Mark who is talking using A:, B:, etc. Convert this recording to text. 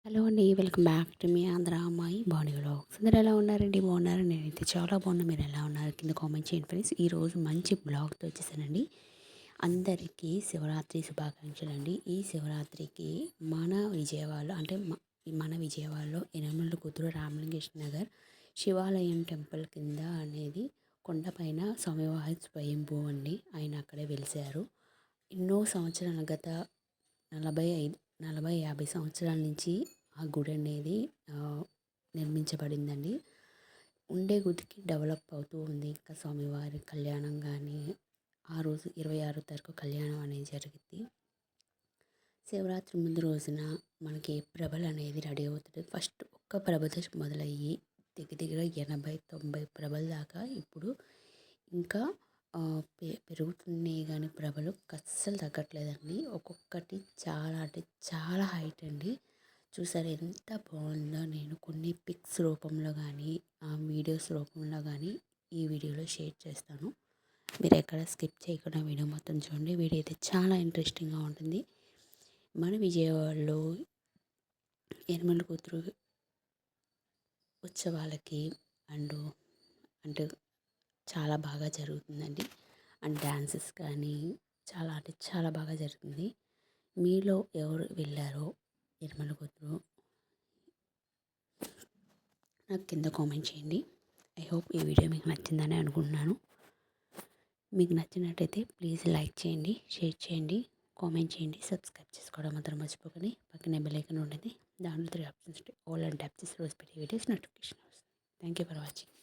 A: Hello అండి. Welcome back to me Andhra అమ్మాయి body vlogs. అందరూ ఎలా ఉన్నారండి? బాగున్నారా? నేనైతే చాలా బాగున్నా. మీరు ఎలా ఉన్నారు? కింద కామెంట్ చేయండి ఫ్రెండ్స్. ఈరోజు మంచి బ్లాగ్తో వచ్చేసానండి. అందరికీ శివరాత్రి శుభాకాంక్షలు అండి. ఈ శివరాత్రికి మన విజయవాడలో అంటే మన విజయవాడలో యనమల కూతురు రామలింగేశ్వర నగర్ శివాలయం టెంపుల్ కింద అనేది కొండపైన స్వామివారి స్వయంభూ అండి. ఆయన అక్కడే వెలిశారు. ఎన్నో సంవత్సరాల గత 50 సంవత్సరాల నుంచి ఆ గుడి అనేది నిర్మించబడిందండి. ఉండే గుడికి డెవలప్ అవుతూ ఉంది. ఇంకా స్వామివారి కళ్యాణం కానీ ఆ రోజు 26 తారీఖు కళ్యాణం అనేది జరిగింది. శివరాత్రి ముందు రోజున మనకి ప్రభలు అనేది రెడీ అవుతుంది. ఫస్ట్ ఒక్క ప్రభతో మొదలయ్యి దగ్గర 80-90 ప్రభల దాకా ఇప్పుడు ఇంకా పెరుగుతున్నాయి కానీ ప్రభలు అస్సలు తగ్గట్లేదండి. ఒక్కొక్కటి చాలా అంటే చాలా హైట్ అండి. చూసారు ఎంత బాగుందో. నేను కొన్ని పిక్స్ రూపంలో కానీ వీడియోస్ రూపంలో కానీ ఈ వీడియోలో షేర్ చేస్తాను. మీరు ఎక్కడ స్కిప్ చేయకుండా వీడియో మొత్తం చూడండి. వీడియో అయితే చాలా ఇంట్రెస్టింగ్గా ఉంటుంది. మన విజయవాడలో యనమల కూతురు ఉత్సవాలకి అండ్ అంటే చాలా బాగా జరుగుతుందండి. అండ్ డ్యాన్సెస్ కానీ చాలా అంటే చాలా బాగా జరుగుతుంది. మీలో ఎవరు వెళ్ళారో యనమల కూతురు నాకు కింద కామెంట్ చేయండి. ఐ హోప్ ఈ వీడియో మీకు నచ్చిందని అనుకుంటున్నాను. మీకు నచ్చినట్టయితే ప్లీజ్ లైక్ చేయండి, షేర్ చేయండి, కామెంట్ చేయండి, సబ్స్క్రైబ్ చేసుకోవడం మాత్రం మర్చిపోకండి. పక్కనే బెల్ ఐకాన్ ఉంటుంది. దాంట్లో 3 ఆప్షన్స్ ఉంటాయి. ఆల్ అండ్ ట్యాప్ చేసి రోజు పెట్టే వీడియోస్ నోటిఫికేషన్ వస్తుంది. Thank you for watching.